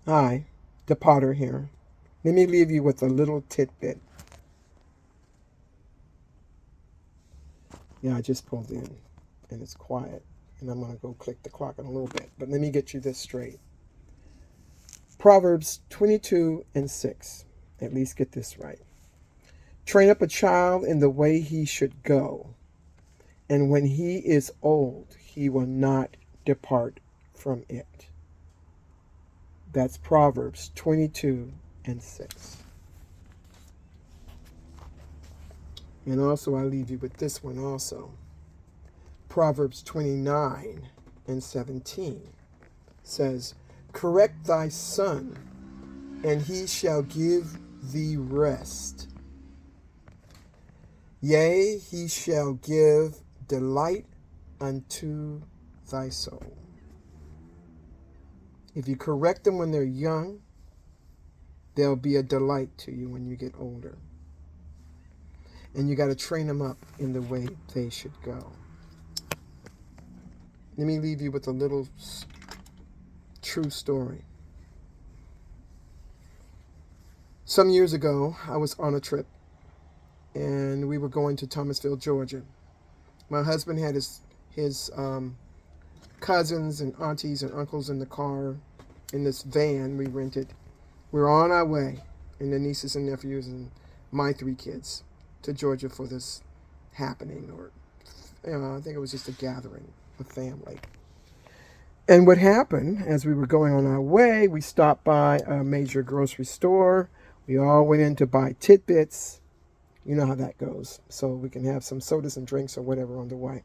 Hi, the Potter here. Let me leave you with a little tidbit. Yeah, I just pulled in and it's quiet. And I'm going to go click the clock in a little bit. But let me get you this straight. Proverbs 22:6. At least get this right. Train up a child in the way he should go, and when he is old, he will not depart from it. That's Proverbs 22:6. And also, I leave you with this one also. Proverbs 29:17 says, correct thy son, and he shall give thee rest. Yea, he shall give delight unto thy soul. If you correct them when they're young, they'll be a delight to you when you get older. And you got to train them up in the way they should go. Let me leave you with a little true story. Some years ago, I was on a trip, and we were going to Thomasville, Georgia. My husband had his cousins and aunties and uncles in the car in this van we rented. We were on our way, and the nieces and nephews and my 3 kids, to Georgia for this happening, or I think it was just a gathering of family. And what happened, as we were going on our way, we stopped by a major grocery store. We all went in to buy tidbits. You know how that goes. So we can have some sodas and drinks or whatever on the way.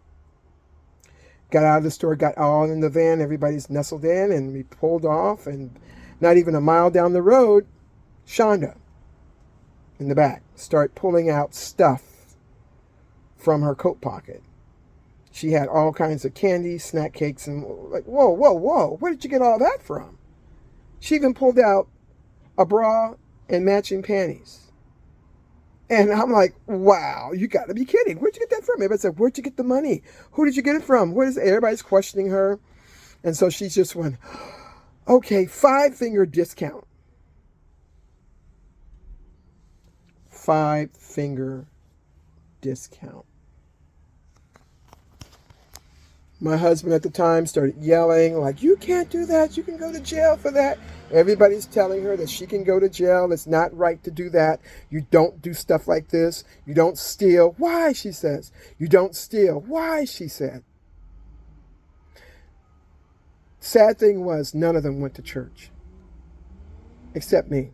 Got out of the store, got all in the van. Everybody's nestled in, and we pulled off. And not even a mile down the road, Shonda, in the back, started pulling out stuff from her coat pocket. She had all kinds of candy, snack cakes, and like, whoa, whoa, whoa, where did you get all that from? She even pulled out a bra and matching panties. And I'm like, wow, you got to be kidding. Where'd you get that from? Everybody said, where'd you get the money? Who did you get it from? What is it? Everybody's questioning her. And so she just went, okay, 5-finger discount. 5-finger discount. My husband at the time started yelling, like, you can't do that. You can go to jail for that. Everybody's telling her that she can go to jail. It's not right to do that. You don't do stuff like this. You don't steal. Why, she says. You don't steal. Why, she said. Sad thing was, none of them went to church. Except me.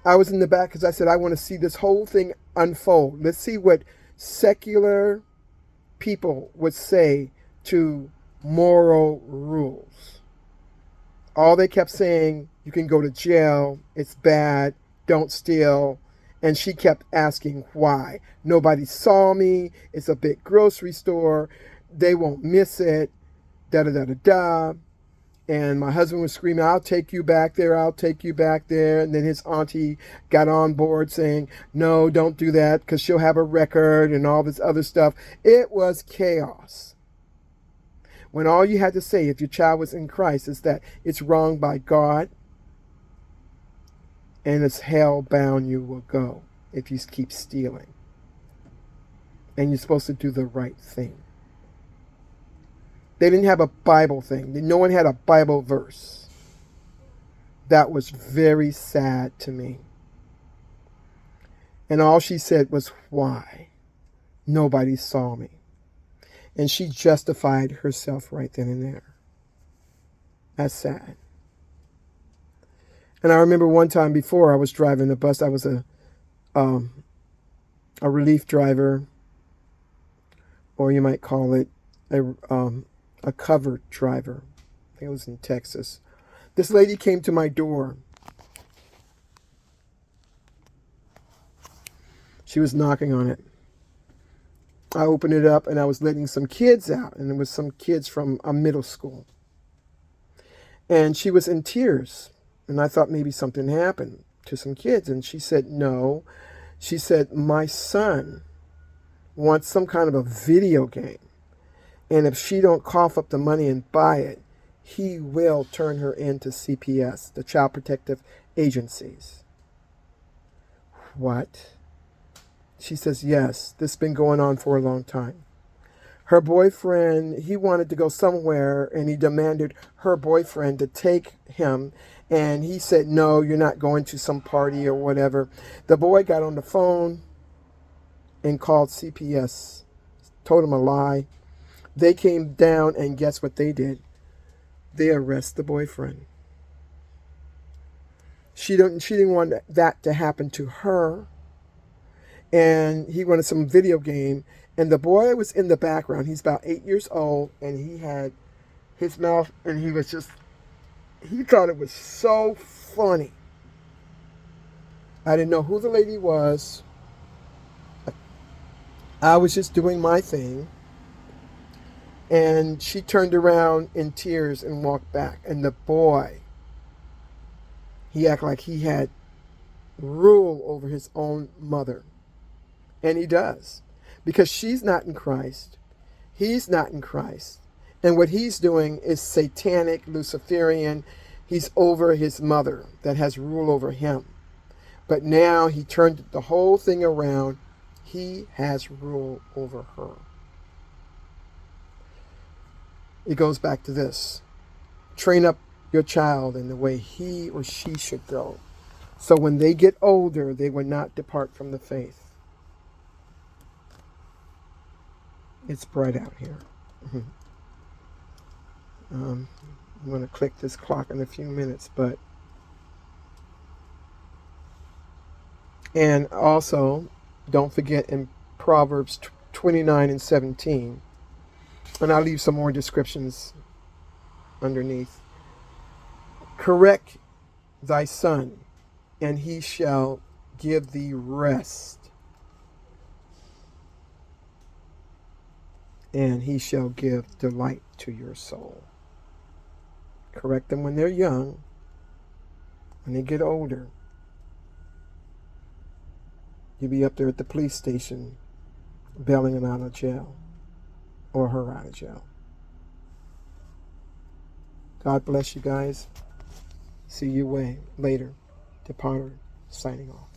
I was in the back because I said, I want to see this whole thing unfold. Let's see what secular people would say to moral rules. All they kept saying, you can go to jail, it's bad, don't steal. And she kept asking why. Nobody saw me, it's a big grocery store, they won't miss it, da-da-da-da-da. And my husband was screaming, I'll take you back there, I'll take you back there. And then his auntie got on board saying, no, don't do that because she'll have a record and all this other stuff. It was chaos. When all you had to say if your child was in Christ is that it's wrong by God and it's hell bound you will go if you keep stealing. And you're supposed to do the right thing. They didn't have a Bible thing. No one had a Bible verse. That was very sad to me. And all she said was, why? Nobody saw me. And she justified herself right then and there. That's sad. And I remember one time before I was driving the bus, I was a relief driver, or you might call it a cover driver. I think it was in Texas. This lady came to my door. She was knocking on it. I opened it up and I was letting some kids out, and it was some kids from a middle school. And she was in tears, and I thought maybe something happened to some kids. And she said, no. She said, my son wants some kind of a video game. And if she don't cough up the money and buy it, he will turn her into CPS, the Child Protective Agencies. What? She says, yes, this has been going on for a long time. Her boyfriend, he wanted to go somewhere, and he demanded her boyfriend to take him. And he said, no, you're not going to some party or whatever. The boy got on the phone and called CPS, told him a lie. They came down, and guess what they did? They arrest the boyfriend. She didn't want that to happen to her. And he wanted some video game. And the boy was in the background. He's about 8 years old, and he had his mouth, and he thought it was so funny. I didn't know who the lady was. I was just doing my thing. And she turned around in tears and walked back. And the boy, he acted like he had rule over his own mother. And he does. Because she's not in Christ. He's not in Christ. And what he's doing is satanic, Luciferian. He's over his mother that has rule over him. But now he turned the whole thing around. He has rule over her. It goes back to this. Train up your child in the way he or she should go. So when they get older, they will not depart from the faith. It's bright out here. I'm going to click this clock in a few minutes, but... And also, don't forget in Proverbs 29 and 17, and I'll leave some more descriptions underneath. Correct thy son, and he shall give thee rest, and he shall give delight to your soul. Correct them when they're young. When they get older, you'll be up there at the police station bailing him out of jail, or her out of jail. God bless you guys. See you later. DePotter signing off.